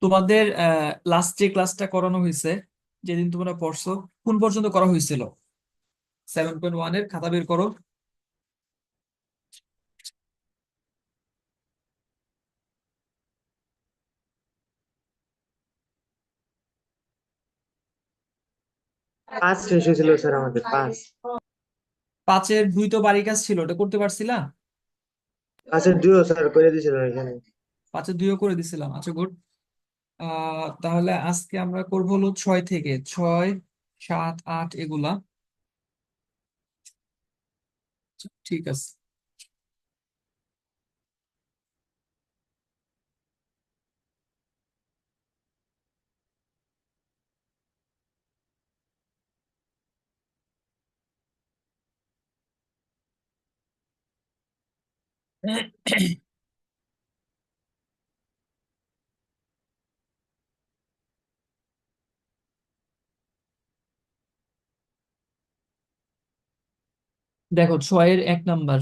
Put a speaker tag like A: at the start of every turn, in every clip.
A: তোমাদের লাস্ট যে ক্লাসটা করানো হয়েছে, যেদিন তোমরা পড়ছো, কোন পর্যন্ত করা হয়েছিল? 7.1 এর খাতা বের করো।
B: 5 শেষ হয়েছিল স্যার, আমাদের 5।
A: 5-এর 2 তো বাড়ি কাজ ছিল, ওটা করতে পারছিলা?
B: 5-এর 2 স্যার করে দিয়েছিল এখানে।
A: 5-এর 2ও করে দিছিলাম, আচ্ছা গুড। তাহলে আজকে আমরা করবো হলো 6 থেকে 6, 7, 8 এগুলা। ঠিক আছে। দেখো 6-এর 1 নাম্বার।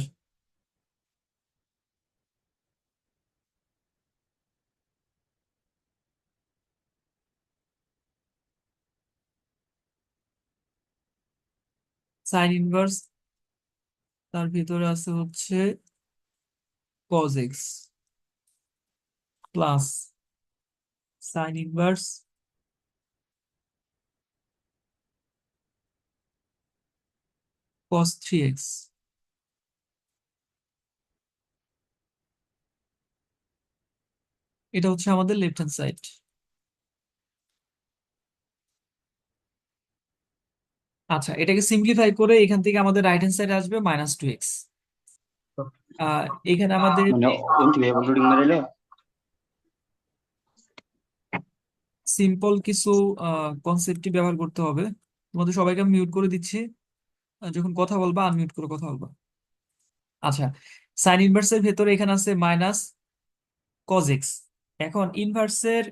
A: সাইন ইনভার্স, তার ভিতরে আছে হচ্ছে cos x plus sine inverse cos 3x। এটা হচ্ছে আমাদের লেফট হ্যান্ড সাইড। আচ্ছা, এটাকে সিম্পলিফাই করে এখান থেকে আমাদের রাইট হ্যান্ড সাইডে আসবে -2x। এখানে আমাদের
C: মানে এমটি ভাই লোডিং মেরেলে।
A: সিম্পল কিছু কনসেপ্টই ব্যবহার করতে হবে। তোমাদের সবাইকে আমি মিউট করে দিচ্ছি। যখন কথা বলবা আনমিউট করে কথা বলবা। আচ্ছা, সাইন ইনভার্সের ভেতরে এখানে আছে মাইনাস কজ এক্স। এখন ইনভার্সের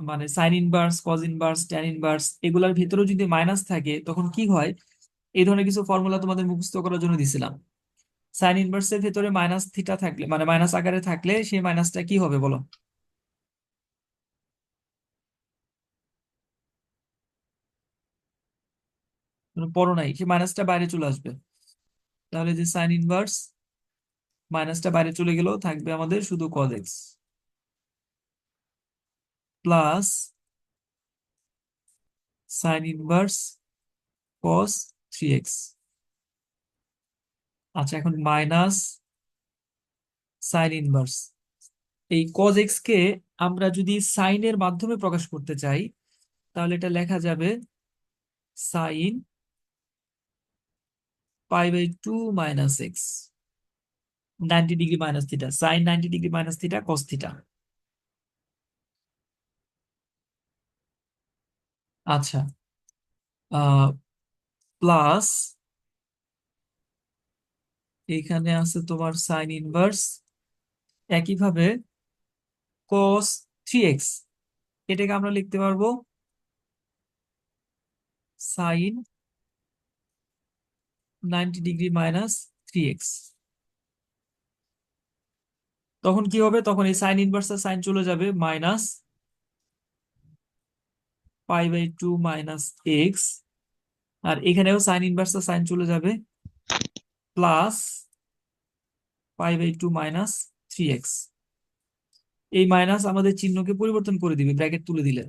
A: মানে sign inverse, cos inverse, tan inverse এগুলার ভেতরেও যদি মাইনাস থাকে তখন কি হয়? এই ধরনের কিছু ফর্মুলা তোমাদের মুখস্থ করার জন্য দিছিলাম। সাইন ইনভার্সের ভেতরে মাইনাস থিটা থাকলে, মানে মাইনাস আকারে থাকলে, সেই মাইনাসটা কি হবে বলো? কোনো পড়ো নাই, সেই মাইনাসটা বাইরে চলে আসবে। তাহলে যে সাইন ইনভার্স, মাইনাসটা বাইরে চলে গেল, থাকবে আমাদের শুধু cos x plus sine inverse cos 3x। আচ্ছা, এখন মাইনাস সাইন ইনভার্স, এই কজ এক্স কে আমরা যদি সাইনের মাধ্যমে প্রকাশ করতে চাই, তাহলে এটা লেখা যাবে sine π/2 minus x, 90 degree minus theta, sine 90 degree minus theta cos theta. আচ্ছা, প্লাস এখানে আছে তোমার সাইন ইনভার্স, একইভাবে কস 3x, এটাকে আমরা লিখতে পারবো সাইন 90 ডিগ্রি মাইনাস 3x। তখন কি হবে? তখন এই সাইন ইনভার্সের সাইন চলে যাবে, মাইনাস π/2 মাইনাস এক্স। আর এখানেও সাইন ইনভার্সের সাইন চলে যাবে, প্লাস π/2 মাইনাস 3x। এই মাইনাস আমাদের চিহ্নকে পরিবর্তন করে দিবে ব্র্যাকেট তুলে দিলে।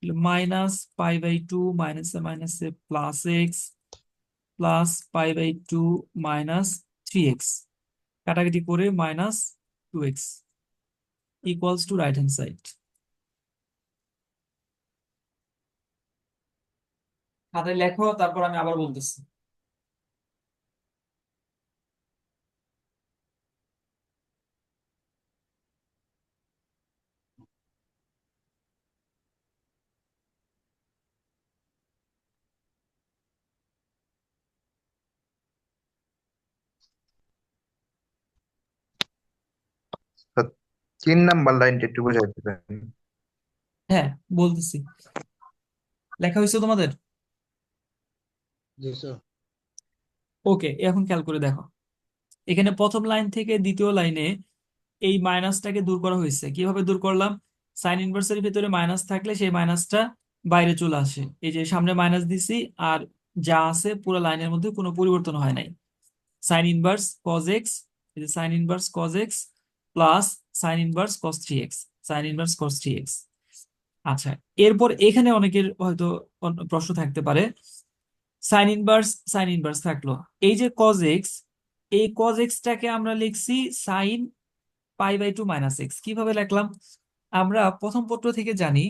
A: -π/2 মাইনাসে মাইনাসে plus x plus π/2 minus 3x, কাটাকাটি করে -2x equals to right hand side. খাতায় লেখো, তারপর আমি আবার বলতেছি।
D: তো 3 নাম্বার লাইনটা একটু বুঝাই দিবেন।
A: হ্যাঁ, বলতেছি। লেখা হয়েছে তোমাদের?
B: জি স্যার।
A: ওকে, এখন খেয়াল করে দেখো, এখানে প্রথম লাইন থেকে দ্বিতীয় লাইনে এই মাইনাসটাকে দূর করা হয়েছে। কিভাবে দূর করলাম? সাইন ইনভার্সের ভিতরে মাইনাস থাকলে সেই মাইনাসটা বাইরে চলে আসে, এই যে সামনে মাইনাস দিছি আর যা আছে পুরো লাইনের মধ্যে কোনো পরিবর্তন হয় নাই। সাইন ইনভার্স কজ এক্স, এই যে sine inverse cause x plus sine inverse cos three x, sign inverse cos three x. আচ্ছা, এরপর এখানে অনেকের হয়তো প্রশ্ন থাকতে পারে, সাইন ইনভার্স থাকলো, এই যে কজ এক্স, এই কজ এক্সটাকে আমরা লিখছি sign pi by two minus x. কিভাবে লিখলাম? আমরা প্রথম পত্র থেকে জানি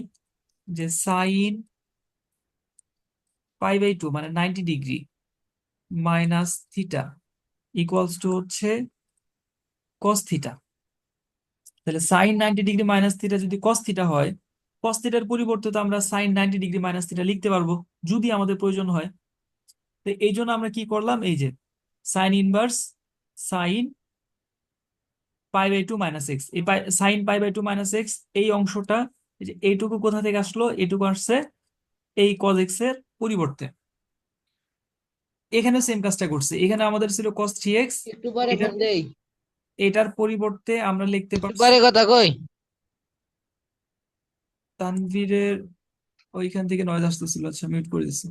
A: যে সাইন পাই বাই টু মানে 90 degree minus theta equals to হচ্ছে কস থিটা। তাহলে সাইন 90 ডিগ্রি মাইনাস থিটা যদি কস থিটা হয়, কস থিটার পরিবর্তে তো আমরা সাইন 90 ডিগ্রি মাইনাস থিটা লিখতে পারবো যদি আমাদের প্রয়োজন হয়। তো এই জন্য আমরা কি করলাম, এই যে sine inverse sine pi by two minus x, এই sine pi by two minus x এই অংশটা, এই যে এইটুকু কোথা থেকে আসলো, এইটুকু আসছে এই কজ এক্স এর পরিবর্তে। এখানে সেম কাজটা করছে, এখানে আমাদের ছিল কস থ্রি এক্স,
E: একটু পরে ফোন দেই,
A: এটার পরিবর্তে আমরা লিখতে
E: একটু
A: পারছি
E: পরে কথা কই।
A: তানভীরের ওইখান থেকে নয়েজ আসতেছিল, আচ্ছা মিউট করে দিচ্ছি।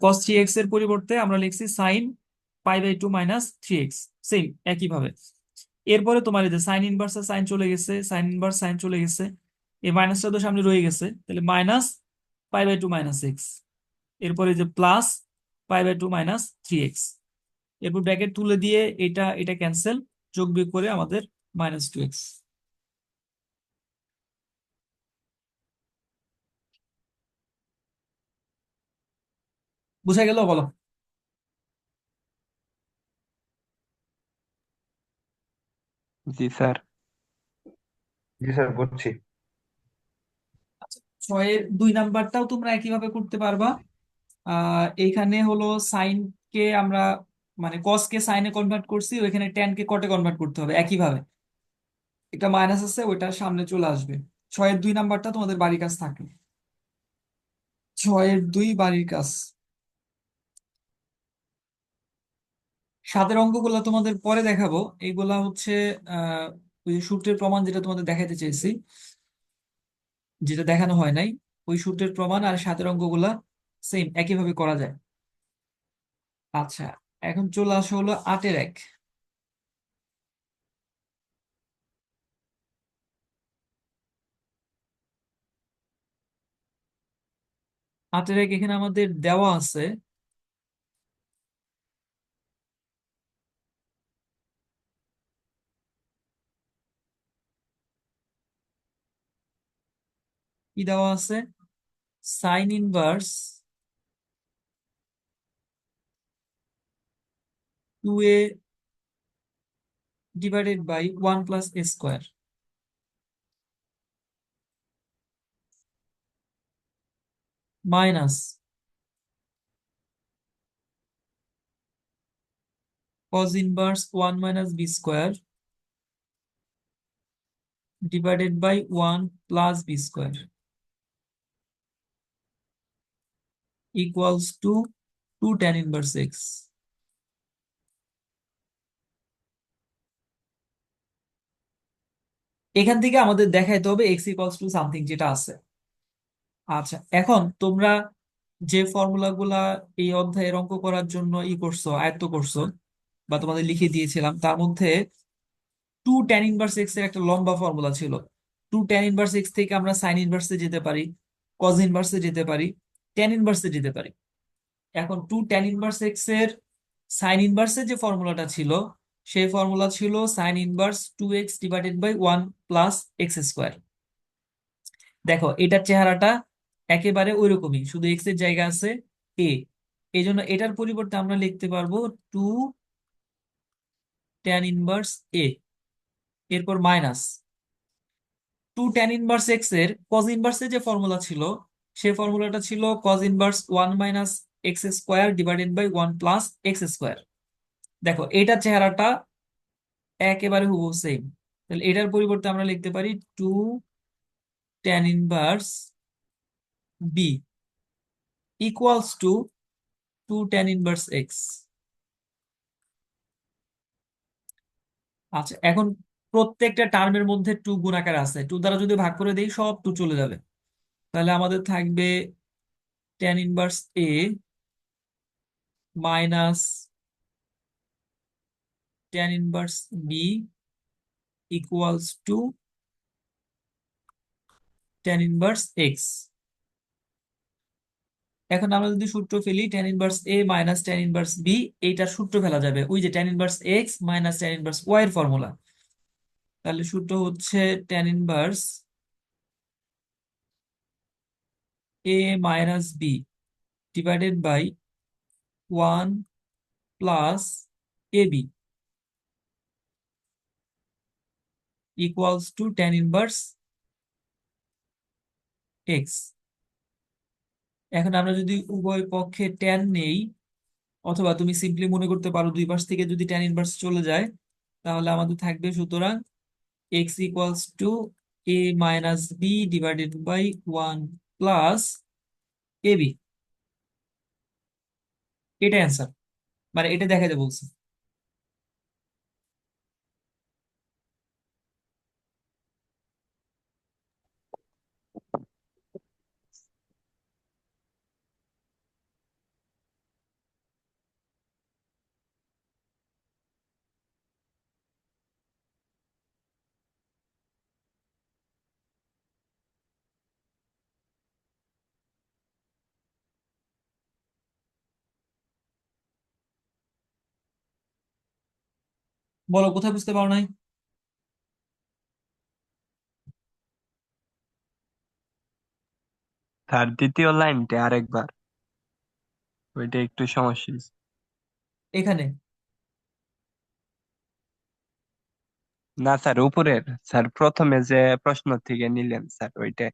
A: কস থ্রি এক্স এর পরিবর্তে আমরা লিখছি sign pi by two minus three x, same একইভাবে। এরপরে তোমার এই যে সাইন ইনভার্স সাইন চলে গেছে, সাইন ইনভার্স সাইন চলে গেছে, এই মাইনাসটা তো সামনে রয়ে গেছে, তাহলে minus pi by two minus x, এরপরে যে plus pi by two minus three x, এরপর ব্র্যাকেট তুলে দিয়ে এটা এটা ক্যান্সেল, যোগ বিয়োগ করে আমাদের মাইনাস টু এক্স। বুঝা গেল বলো?
C: জি স্যার।
D: জি স্যার, বুঝছি।
A: আচ্ছা, ছয়ের 2 নাম্বারটাও তোমরা একইভাবে করতে পারবা। এইখানে হলো সাইন কে আমরা মানে কস কে সাইনে কনভার্ট করছি, ওইখানে ট্যান কে কটে কনভার্ট করতে হবে একইভাবে। এটা মাইনাস আছে, ওইটা সামনে চলে আসবে। 6-এর 2 নাম্বারটা তোমাদের বাড়ির কাজ থাকে। 6-এর 2 বাড়ির কাজ। 7-এর অঙ্কগুলো তোমাদের পরে দেখাবো, এইগুলা হচ্ছে আহ ওই সূত্রের প্রমাণ যেটা তোমাদের দেখাইতে চেয়েছি, যেটা দেখানো হয় নাই, ওই সূত্রের প্রমাণ। আর 7-এর অঙ্কগুলা সেম একইভাবে করা যায়। আচ্ছা, এখন চলে আসা হলো 8-এর 1। 8-এর 1 এখানে আমাদের দেওয়া আছে কি দেওয়া আছে, sign inverse 2a divided by 1 plus a square minus cos inverse 1 minus b square divided by 1 plus b square equals to 2 tan inverse x। এখান থেকে আমাদের দেখাইতে হবে x ইকুয়ালস টু সামথিং যেটা আছে। আচ্ছা, এখন তোমরা যে ফর্মুলা গুলা এই অধ্যায়ের অঙ্ক করার জন্য করছো, আয়ত্ত করছো বা তোমাদের লিখে দিয়েছিলাম, তার মধ্যে 2 tan ইনভার্স x এর একটা লম্বা ফর্মুলা ছিল। 2 tan ইনভার্স x থেকে আমরা সাইন ইনভার্সে যেতে পারি, কজ ইনভার্সে যেতে পারি, ট্যান ইনভার্সে যেতে পারি। এখন 2 tan ইনভার্স x এর সাইন ইনভার্সের যে ফর্মুলাটা ছিল, সেই ফর্মুলা ছিল sign inverse 2x divided by 1 plus x square. দেখো এটার চেহারাটা একেবারে ওইরকমই, শুধু এক্স এর জায়গা আছে এ, এই জন্য এটার পরিবর্তে আমরা লিখতে পারবো 2 tan ইনভার্স a, এরপর মাইনাস 2 tan ইনভার্স x এর কজ ইনভার্সের যে ফর্মুলা ছিল, সেই ফর্মুলাটা ছিল cos inverse 1 minus x square divided by 1 plus x square. দেখো এটার চেহারাটা একেবারে হুবহু সেম, তাহলে এটার পরিবর্তে আমরা লিখতে পারি 2 tan inverse b equals to 2 tan inverse x। আচ্ছা, এখন প্রত্যেকটা টার্মের মধ্যে টু গুণ আকারে আছে, টু দ্বারা যদি ভাগ করে দেই সব টু চলে যাবে। তাহলে আমাদের থাকবে tan inverse A minus tan inverse B equals to tan inverse x. এখন আমরা যদি সূত্র ফেলি tan ইনভার্স এ মাইনাস tan ইনভার্স বি, এইটার সূত্র ফেলা যাবে ওই যে tan inverse x minus tan inverse Y এর ফর্মুলা। তাহলে সূত্র হচ্ছে tan inverse A minus B divided by 1 plus A B equals to tan inverse x. এখন আমরা যদি উভয় পক্ষে tan নেই, অথবা তুমি সিম্পলি মনে করতে পারো দুই পাশ থেকে যদি tan ইনভার্স চলে যায়, তাহলে আমাদের থাকবে সুতরাং x equals to a minus B divided by 1 plus A B. এটা অ্যান্সার, মানে এটা দেখাতে বলছি। বলো কোথায় বুঝতে পারো নাই?
C: স্যার দ্বিতীয় লাইনটা আরেকবার, ওইটা একটু সমস্যা হয়েছে।
A: এখানে
C: না স্যার, উপরের স্যার প্রথমে যে প্রশ্ন থেকে নিলেন স্যার ওইটা।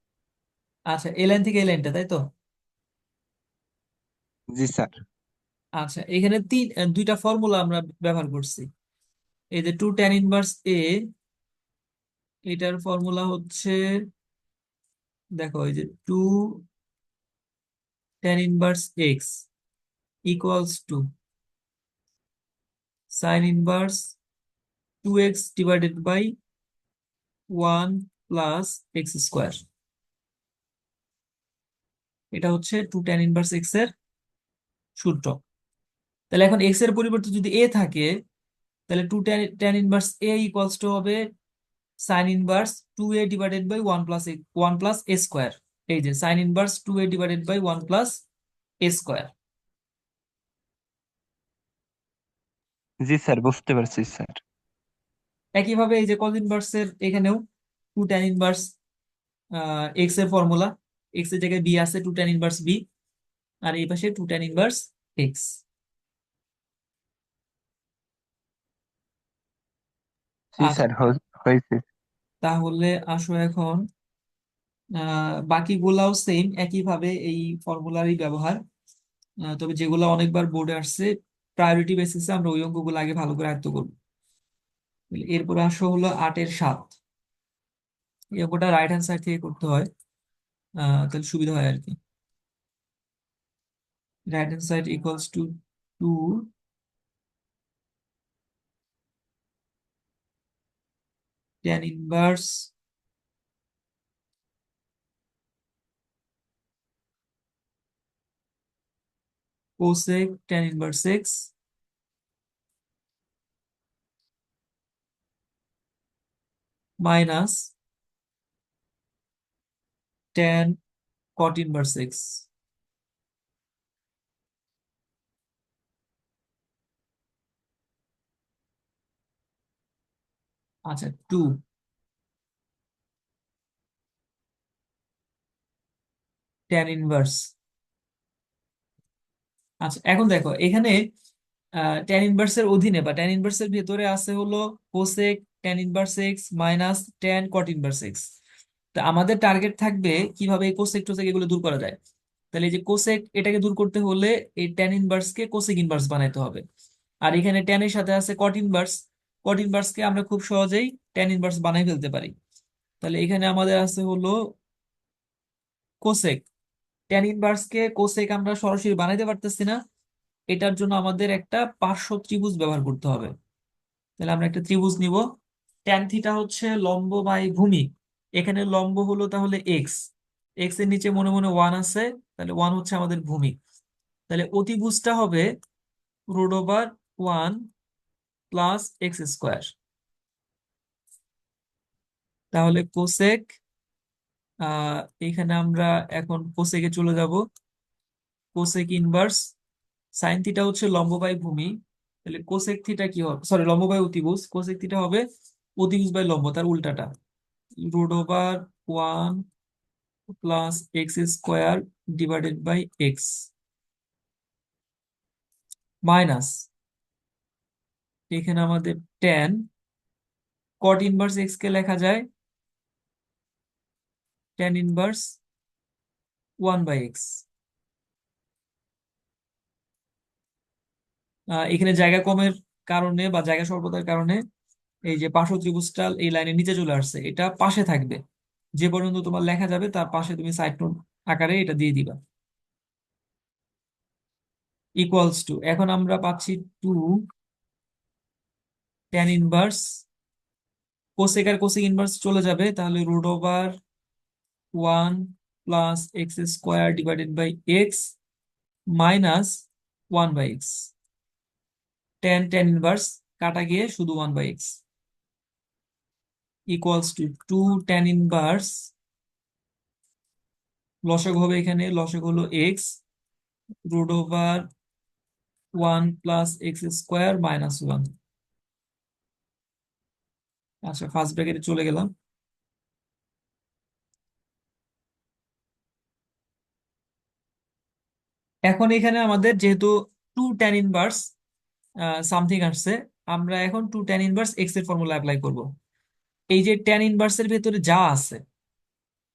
A: আচ্ছা, এই লাইন থেকে এই লাইনটা, তাই তো?
C: জি স্যার।
A: আচ্ছা, এখানে দুইটা ফর্মুলা আমরা ব্যবহার করছি। এই যে টু tan ইনভার্স এ, এটার ফর্মুলা হচ্ছে, দেখো এই যে two tan inverse x equals to sign inverse 2x divided by 1 plus x square. এটা হচ্ছে টু tan ইনভার্স এক্স এর সূত্র। তাহলে এখন এক্স এর পরিবর্তে যদি এ থাকে, তাহলে two tan inverse a equals to হবে sine inverse 2a divided by 1 plus a square. এই যে sine inverse 2a divided by 1 plus a square.
C: জি স্যার, বুঝতে পারছি স্যার।
A: একইভাবে এই যে কজ ইনভার্সের এখানেও টু tan ইনভার্স এক্স এর ফর্মুলা, এক্স এর জায়গায় বি আছে, টু tan ইনভার্স বি, আর এই পাশে টু tan ইনভার্স এক্স।
C: জি
A: আচ্ছা,
C: স্যার, হয়েছে।
A: তাহলে আসো এখন বাকিগুলাও সেম একইভাবে এই ফর্মুলারই ব্যবহার। তবে যেগুলো অনেকবার বোর্ডে আসছে, প্রায়োরিটি বেসিসে আমরা ওই অঙ্কগুলো আগে ভালো করে আয়ত্ত করবো। এরপর আসো হলো 8-এর 7। এই অঙ্কটা রাইট হ্যান্ড সাইড থেকে করতে হয়, তাহলে সুবিধা হয় আর কি। Right hand side equals to 2 tan inverse cosec tan inverse x minus tan cot inverse x. আচ্ছা, 2 tan ইনভার্স। আচ্ছা, এখন দেখো এখানে tan ইনভার্স এর অধীনে বা tan ইনভার্স এর ভেতরে আছে হলো cosec tan inverse x minus tan cot inverse x. তা আমাদের টার্গেট থাকবে কিভাবে এই কোসেক টোসেক এগুলো দূর করা যায়। তাহলে এই যে কোসেক, এটাকে দূর করতে হলে এই tan ইনভার্স কে কোসেক ইনভার্স বানাইতে হবে। আর এখানে tan এর সাথে আছে cot ইনভার্স, cot ইনভার্স কে আমরা খুব সহজেই tan ইনভার্স বানাই ফেলতে পারি। তাহলে এখানে আমাদের আছে হলো কোসেক, tan ইনভার্স কে কোসেক আমরা সরাসরি বানাইতে পারতেছি না। এটার জন্য আমাদের একটা পার্শ্ব ত্রিভুজ ব্যবহার করতে হবে। তাহলে আমরা একটা ত্রিভুজ নিব, ট্যান থিটা হচ্ছে লম্ব বাই ভূমি। এখানে লম্ব হলো তাহলে এক্স, এক্স এর নিচে মনে মনে ওয়ান আছে, তাহলে ওয়ান হচ্ছে আমাদের ভূমি। তাহলে অতিভুজটা হবে √1 প্লাস এক্স স্কোয়ার। তাহলে কোসেক, এখানে আমরা এখন কোসেকে চলে যাব। কোসেক ইনভার্স সাইন থিটা হচ্ছে লম্ব বাই ভূমি, তাহলে কোসেক থিটা কি হবে, সরি লম্ব বাই অতিভুজ, কোসেক থিটা হবে অতিভুজ বাই লম্ব, তার উল্টাটা। √1 plus x square divided by x minus, এখানে আমাদের ট্যান কট ইনভার্স এক্স কে লেখা যায় ট্যান ইনভার্স 1/x। এখানে জায়গা কমের কারণে বা জায়গা স্বল্পতার কারণে এই যে পার্শ্ব ত্রিভুজটা এই লাইনের নিচে চলে আসছে, এটা পাশে থাকবে। যে পর্যন্ত তোমার লেখা যাবে তার পাশে তুমি সাইড নোট আকারে এটা দিয়ে দিবা। ইকুয়ালস টু, এখন আমরা পাচ্ছি 2 ট্যান ইনভার্স, কোসেক আর কোসেক ইনভার্স চলে যাবে, তাহলে √1 plus x square divided by x minus 1/x। Tan tan inverse কাটা গিয়ে শুধু 1/x equals to 2 tan inverse, লসক হবে এখানে, লসক হলো x, √1 plus x square minus 1। আচ্ছা, ফার্স্ট ব্র্যাকেটে চলে গেলাম। এখন এখানে আমাদের যেহেতু 2 ট্যান ইনভার্স সামথিং আসছে, আমরা এখন 2 ট্যান ইনভার্স এক্স এর ফর্মুলা অ্যাপ্লাই করব। এই যে ট্যান ইনভার্সের ভেতরে যা আছে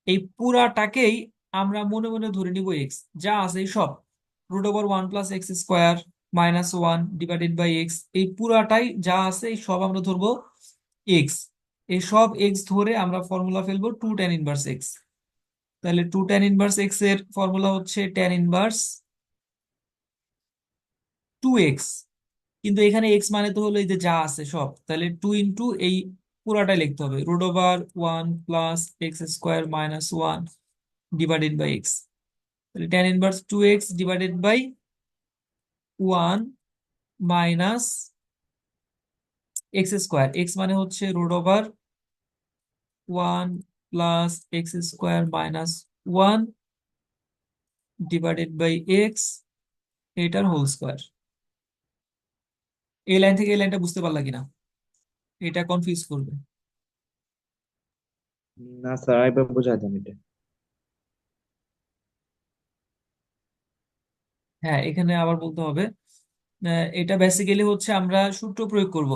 A: এই পুরাটাকেই আমরা মনে মনে ধরে নিব এক্স, যা আছে এই সব √1 plus x square minus 1 divided by x, এই পুরাটাই যা আছে এই সব আমরা ধরবো এক্স। এই সব এক্স ধরে আমরা ফর্মুলা ফেলবো 2 ট্যান ইনভার্স এক্স। তাহলে 2 ট্যান ইনভার্স এক্স এর ফর্মুলা হচ্ছে ট্যান ইনভার্স 2x, কিন্তু এখানে এক্স মানে তো হলো এই যে যা আছে সব, তাহলে 2 ইন্টু এই পুরাটাই লিখতে হবে √1 plus x square minus 1 divided by x. তাহলে tan inverse 2x divided by 1 minus x square, x মানে হচ্ছে √1 plus x square minus 1 divided by x, এটার হোল স্কোয়ার। এই লাইন থেকে এই লাইনটা বুঝতে পারলা কিনা, এটা কনফিউজ করবে।
B: না স্যার, আরেকবার বোঝাই দেন এটা।
A: হ্যাঁ, এখানে আবার বলতে হবে। এটা বেসিক্যালি হচ্ছে আমরা সূত্র প্রয়োগ করব।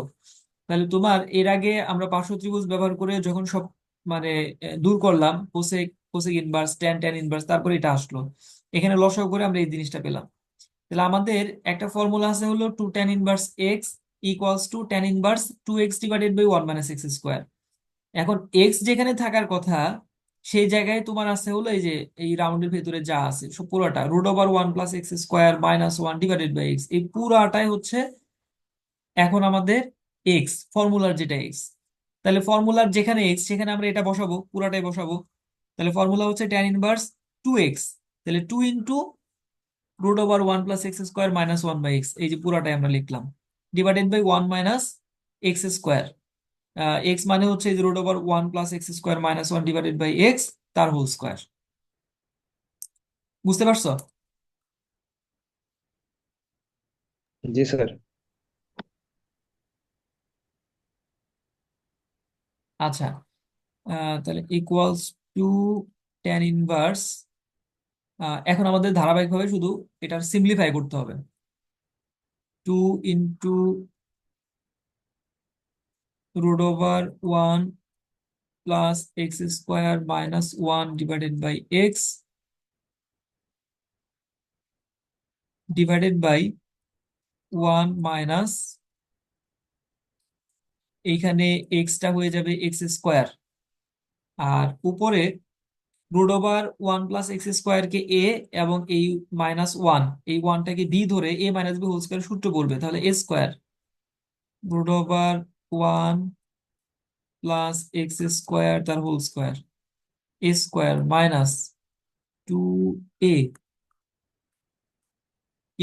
A: তাহলে তোমার এর আগে আমরা পার্শ্ব ত্রিভুজ ব্যবহার করে যখন সব মানে দূর করলাম, cosec cosec inverse tan tan inverse, তারপরে এটা আসলো, এখানে লসাগু করে আমরা এই জিনিসটা পেলাম। তাহলে আমাদের একটা ফর্মুলা আছে হলো 2 tan inverse x equals to tan inverse 2x divided by 1 minus x square. এখন এক্স যেখানে থাকার কথা সেই জায়গায় তোমার আছে হলো এই যে এই রাউন্ডের ভেতরে যা আছে সব পুরোটা √1 plus x square minus 1 divided by x, এই পুরাটাই হচ্ছে এখন আমাদের এক্স, ফর্মুলার যেটা এক্স। তাহলে ফর্মুলার যেখানে এক্স সেখানে আমরা এটা বসাবো, পুরাটাই বসাবো। তাহলে ফর্মুলা হচ্ছে ট্যান ইনভার্স 2x, তাহলে 2 into √1 plus x square minus 1/x, এই যে পুরাটাই আমরা লিখলাম, divided by 1 minus x square. X মানে হচ্ছে এই যে √1 plus x square minus 1 divided by x, তার হোল স্কোয়ার। বুঝতে পারছো?
B: জি স্যার।
A: আচ্ছা, তাহলে ইকুয়ালস টু ট্যান ইনভার্স, এখন আমাদের ধারাবাহিকভাবে শুধু এটার সিম্পলিফাই করতে হবে। 2 into √1 plus x square minus 1 divided by x divided by 1 minus, এইখানে এক্সটা হয়ে যাবে এক্স স্কোয়ার, আর উপরে √1 প্লাস এক্স স্কোয়ার কে এ এবং এই মাইনাস 1, এই ওয়ানটাকে বি ধরে a minus b whole square সূত্র বলবে, তাহলে a square √1 plus x square তার whole square a square minus 2a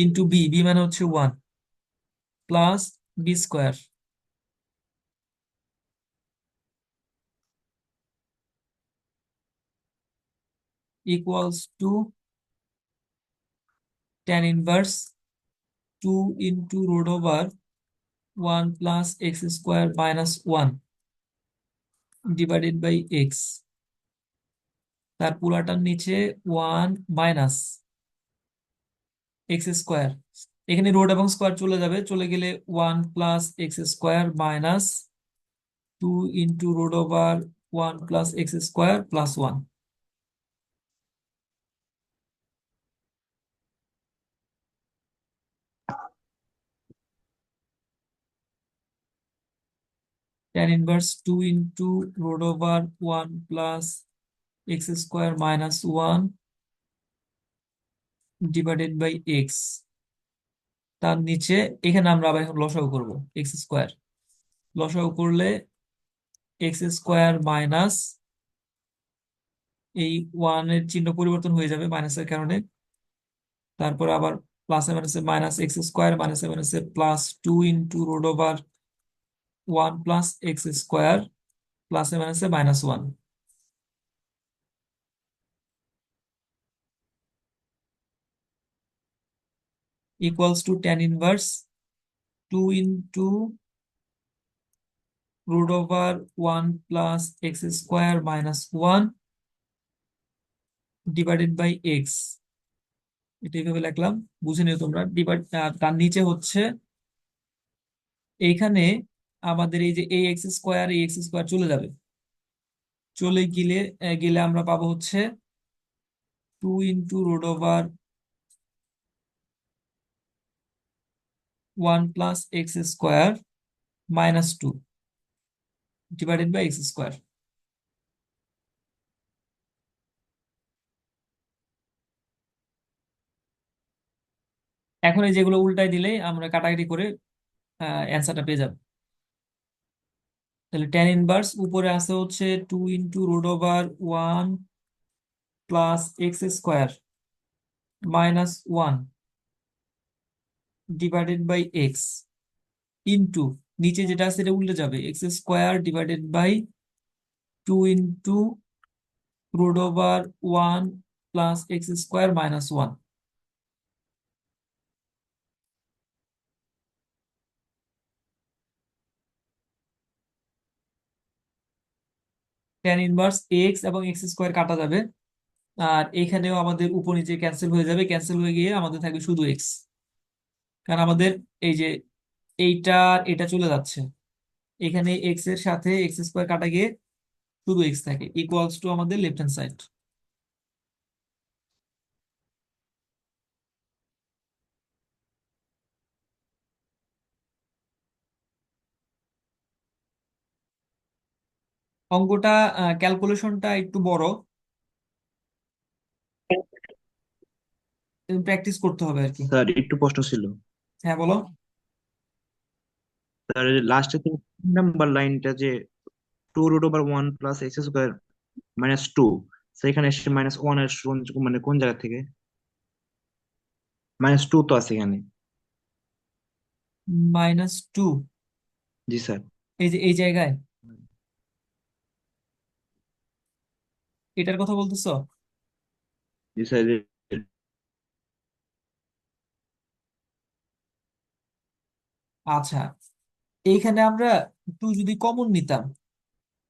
A: into b, b মানে হচ্ছে 1 plus b square equals to tan inverse 2 into root over 1 plus x square minus 1 divided by x, তার পুরাটার নিচে 1 minus x square, এখানে root এবং square চলে যাবে, চলে গেলে 1 plus x square minus 2 into root over 1 plus x square plus 1। tan inverse 2 into root over 1 plus x square minus 1 divided by x, তার নিচে এখানে আমরা আবার এখন লসাগু করব এক্স স্কোয়ার, লসাগু করলে এক্স স্কোয়ার মাইনাস এই 1 এর চিহ্ন পরিবর্তন হয়ে যাবে মাইনাসের কারণে, তারপর আবার প্লাসে মাইনাসে মাইনাস এক্স স্কোয়ার মাইনাসে মাইনাসে plus 2 into root over 1 plus x square প্লাসে মাইনাসে minus 1 equals to tan inverse 2 into root over 1 plus x square minus 1 divided by x. এটা এইভাবে লিখলাম, বুঝে নিও তোমরা। তার নিচে হচ্ছে এইখানে আমাদের এই যে এই এক্স স্কোয়ার চলে যাবে, চলে গেলে আমরা পাবো হচ্ছে 2 into root over 1 plus x square minus 2 divided by x square. এখন এই যেগুলো উল্টাই দিলেই আমরা কাটাকাটি করে অ্যান্সারটা পেয়ে যাব। তাহলে tan ইনভার্স উপরে আছে হচ্ছে 2 into root over 1 plus x square minus 1 divided by x into নিচে যেটা আছে এটা উল্টে যাবে x square divided by 2 into root over 1 plus x square minus 1। tan inverse x এবং এক্স স্কোয়ার কাটা যাবে, আর এখানেও আমাদের উপর নিচে ক্যান্সেল হয়ে যাবে, ক্যান্সেল হয়ে গিয়ে আমাদের থাকবে শুধু এক্স, কারণ আমাদের এই যে এইটা এটা চলে যাচ্ছে, এখানে এক্স এর সাথে এক্স স্কোয়ার কাটা গিয়ে শুধু এক্স থাকে, ইকুয়ালস টু আমাদের লেফট হ্যান্ড সাইড। অঙ্কটা ক্যালকুলেশনটা একটু বড়, প্র্যাকটিস করতে হবে আর কি।
B: স্যার একটু প্রশ্ন ছিল।
A: হ্যাঁ বলো।
B: স্যার লাস্টে তিন নাম্বার লাইনটা যে 2√1 + x² -2, সেখানে এসে -1 এর মানে কোন জায়গা থেকে? -2 তো আছে এখানে।
A: -2
B: জি স্যার।
A: এই যে এই জায়গায় এটার কথা বলতেছো?
B: জি স্যার।
A: আচ্ছা, এইখানে আমরা 2 যদি কমন নিতাম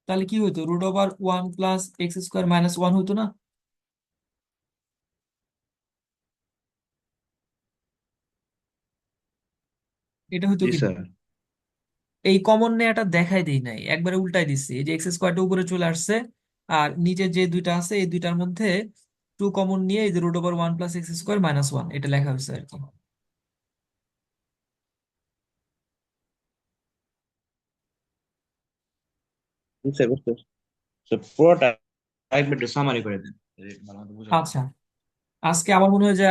A: তাহলে কি হতো, root over 1 plus x square minus 1 হতো না? এটা হতো
B: জি
A: কি না?
B: স্যার।
A: এই কমন নেয়াটা দেখাই দেই নাই, একবারে উল্টাই দিচ্ছি, এই যে এক্স স্কোয়ারটা উপরে চলে আসছে আর নিচে যে দুইটা আছে এই দুইটার মধ্যে 2 কমন নিয়ে এই যে root over 1 plus x square minus 1 এটা লেখা হয়েছে আর কি।
B: জি স্যার, বুঝতে পারছি। স্যার পুরোটা একবার একটু সামারি করে দেন, ভালো মতো বোঝা যায়।
A: আচ্ছা, আজকে আমার মনে হয় যে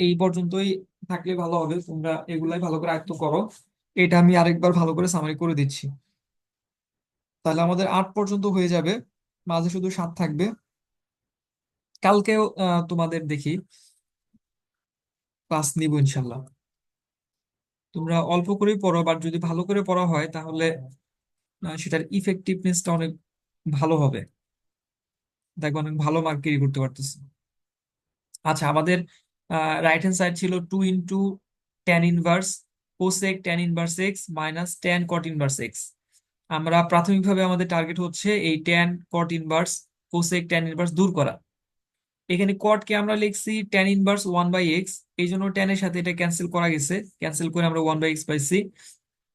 A: এই পর্যন্তই থাকলে ভালো হবে, তোমরা এগুলাই ভালো করে আয়ত্ত করো। এটা আমি আরেকবার ভালো করে সামারি করে দিচ্ছি। তাহলে আমাদের 8 পর্যন্ত হয়ে যাবে, মাঝে শুধু 7 থাকবে। কালকেও তোমাদের দেখি ক্লাস নিব ইনশাল্লাহ। তোমরা অল্প করেই পড়ো, বাট যদি ভালো করে পড়া হয় তাহলে সেটার ইফেক্টিভনেসটা অনেক ভালো হবে, দেখবে অনেক ভালো মার্ক ক্যারি করতে পারতেছে। আচ্ছা, আমাদের রাইট হ্যান্ড সাইড ছিল 2 × tan inverse cosec tan inverse x minus tan cot inverse x. আমরা প্রাথমিকভাবে আমাদের টার্গেট হচ্ছে এই tan cot inverse cosec tan inverse দূর করা। এখানে cot কে আমরা লিখছি tan ইনভার্স 1/x, এই জন্য tan এর সাথে এটা ক্যান্সেল করা গেছে, ক্যান্সেল করে আমরা 1/x পাইছি।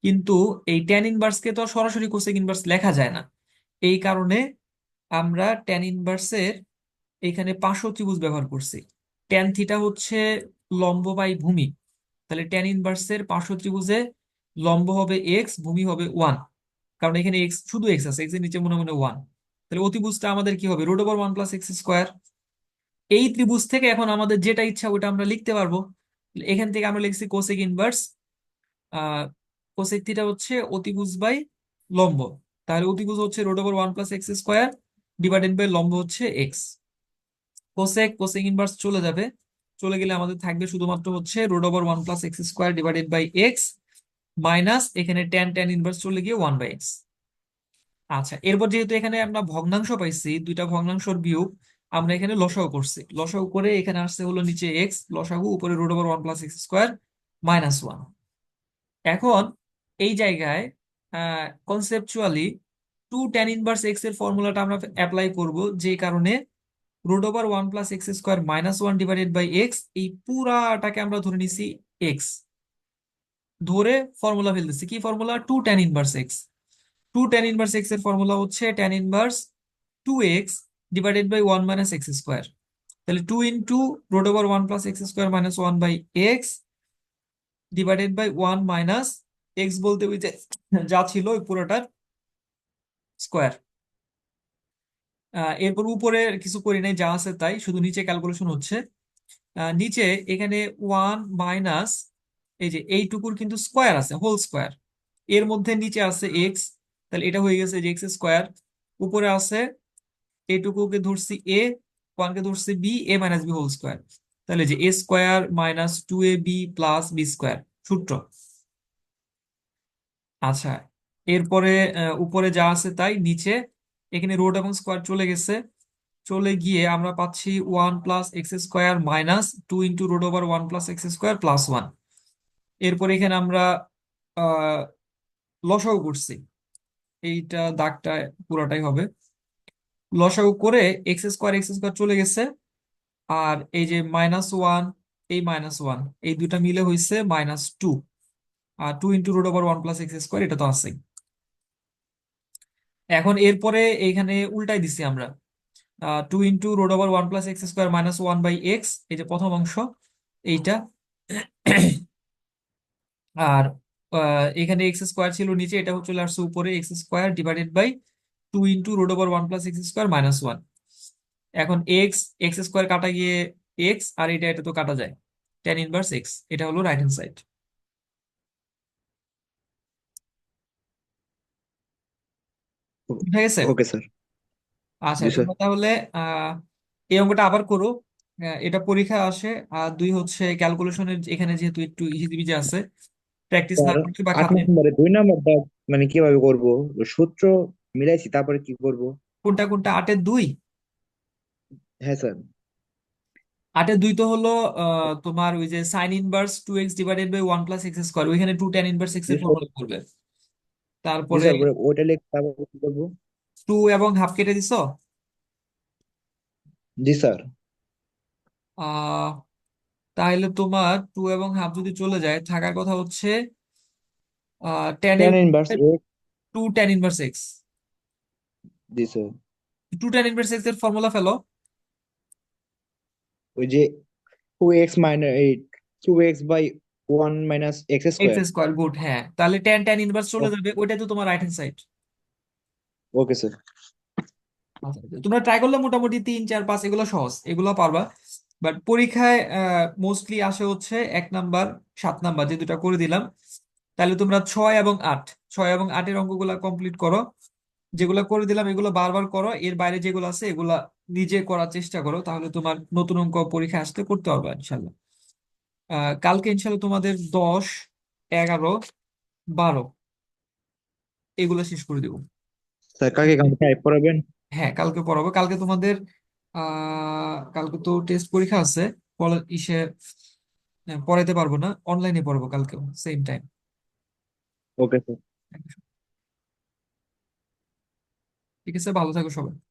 A: কিন্তু এই tan ইনভার্স কে তো আর সরাসরি কোসেক ইনভার্স লেখা যায় না, এই কারণে আমরা tan ইনভার্সের এখানে পার্শ্ব ত্রিভুজ ব্যবহার করছি। ট্যান থিটা হচ্ছে লম্ব বাই ভূমি, তাহলে ট্যান ইনভার্সের পার্শ্ব ত্রিভুজে লম্ব হবে এক্স, ভূমি হবে 1, কারণ এখানে এক্স, শুধু এক্স আছে, এক্স এর নিচে মনে মনে 1। তাহলে অতিভুজটা আমাদের কি হবে, √1 + x²। এই ত্রিভুজ থেকে এখন আমাদের যেটা ইচ্ছা ওটা আমরা লিখতে পারবো। এখান থেকে আমরা লিখছি কোসেক ইনভার্স, কোসেক থিটা হচ্ছে অতিভুজ বাই লম্ব, তাহলে অতিভুজ হচ্ছে √1 + x² ডিভাইডেড বাই লম্ব হচ্ছে এক্স। কোসেক ইনভার্স চলে যাবে, চলে গেলে আমাদের থাকবে শুধুমাত্র হচ্ছে √1 + x² divided by x minus এখানে tan ইনভার্স চলে গিয়ে 1/x। আচ্ছা, এরপর যেহেতু এখানে আমরা ভগ্নাংশ পাইছি, দুইটা ভগ্নাংশের বিয়োগ, আমরা এখানে লসাগু করছি, লসাগু করে এখানে আসছে হলো নিচে এক্স, লসাগু উপরে √1 + x² -1। এখন এই জায়গায় কনসেপচুয়ালি 2 tan ইনভার্স এক্স এর ফর্মুলাটা আমরা অ্যাপ্লাই করব, যে কারণে √1 + x² -1 ডিভাইডেড বাই এক্স, এই পুরাটাকে আমরা ধরে নিছি এক্স, ধরে ফর্মুলা ফেলতেছি। কি formula? 2 tan inverse x. 2 tan inverse x এর ফর্মুলা হচ্ছে tan inverse 2x divided by 1 - x²। তাহলে 2 × √1 + x² -1/x divided by 1 - x, বলতে ওই যে যা ছিল ওই পুরোটার স্কোয়ার। এরপর উপরে কিছু করি নাই, যা আছে তাই, শুধু নিচে ক্যালকুলেশন হচ্ছে। নিচে এখানে 1 - এই যে এইটুকুর কিন্তু স্কোয়ার আছে, হোল স্কোয়ার, এর মধ্যে নিচে আছে এক্স, তাহলে এটা হয়ে গেছে যে x²। উপরে আছে এইটুকুকে ধরছি এ, 1 কে ধরছি B, a - b whole square, তাহলে যে a² - 2ab + b² সূত্র। আচ্ছা, এরপরে উপরে যা আছে তাই, নিচে এখানে রোড এবং স্কোয়ার চলে গেছে, চলে গিয়ে আমরা পাচ্ছি 1 + x² - 2 × √1 + x² +1। এরপর এখানে আমরা আহ লসাগু করছি, এইটা দাগটা পুরোটাই হবে লসাগু করে, x² চলে গেছে, আর এই যে -1, এই -1, এই দুটা মিলে হয়েছে -2, আর 2 × √1 + x², এটা তো আছেই। এখন এরপরে এইখানে উল্টাই দিছি আমরা, 2 × √1 + x² -1/x, এই যে প্রথম অংশ এইটা। আর এখানে x² ছিল নিচে, এটা চলে আসছে উপরে, x² ডিভাইডেড বাই 2 × √1 + x² -1। এখন x² কাটা গিয়ে x, আর এটা তো কাটা যায়, tan ইনভার্স x, এটা হলো রাইট হ্যান্ড সাইড। বুঝা গেছে?
B: Okay sir.
A: আচ্ছা,
B: জি স্যার।
A: তোমরা তাহলে আহ এই অঙ্কটা আবার করো, এটা পরীক্ষায় আসে। আর 2 হচ্ছে ক্যালকুলেশনের, এখানে যেহেতু একটু হিজিবিজি আছে, প্র্যাকটিস না
B: স্যার,
A: করলে বা
B: 8
A: খাতায়।
B: নম্বরে 2 নম্বরটা মানে কিভাবে করব? সূত্র মিলাইছি, তারপরে কি করব?
A: কোনটা কোনটা? 8-এর 2?
B: হ্যাঁ স্যার।
A: 8-এর 2 তো হলো তোমার ওই যে sin−1 2x divided by 1 + x², ওইখানে 2 tan ইনভার্স x
B: জি
A: এর
B: স্যার।
A: ফর্মুলা করবে।
B: জি
A: তারপরে
B: স্যার, ওইটা লিখে তারপরে কি করবো?
A: 2 এবং হাফ কেটে দিছো।
B: জি স্যার।
A: আহ তাহলে তোমার 2 এবং হাফ যদি চলে যায়, থাকার কথা হচ্ছে tan এর
B: tan−1 x।
A: 2 tan inverse x।
B: জি স্যার।
A: 2 tan ইনভার্স x এর ফর্মুলা ফেলো।
B: ওই যে 2x minus 2x/1 - x²।
A: x², good, হ্যাঁ, তাহলে tan ইনভার্স চলে যাবে, ওইটাই তো তোমার right hand side.
B: Okay sir.
A: আচ্ছা, তোমরা ট্রাই করলে মোটামুটি 3, 4, 5 এগুলো সহজ, এগুলো পারবা। বাট পরীক্ষায় মোস্টলি আসে হচ্ছে 1 নাম্বার, 7 নাম্বার, যে দুটা করে দিলাম। তাহলে তোমরা 6 এবং 8, 6 এবং 8-এর অঙ্কগুলো কমপ্লিট করো। যেগুলো করে দিলাম এগুলো বারবার করো, এর বাইরে যেগুলো আছে এগুলা নিজে করার চেষ্টা করো, তাহলে তোমার নতুন অঙ্ক পরীক্ষা আসতে করতে পারবে ইনশাল্লাহ। কালকে ইনশাল্লাহ তোমাদের 10, 11, 12 এগুলো শেষ করে দেবো।
B: স্যার কাকে কাকে টাইপ করাবেন?
A: হ্যাঁ, কালকে পড়াবো। কালকে তোমাদের কালকে তো টেস্ট পরীক্ষা আছে, ইসে পড়াইতে পারবো না, অনলাইনে পড়াবো কালকেও সেম টাইম।
B: Okay sir.
A: ঠিক আছে, ভালো থাকো সবাই।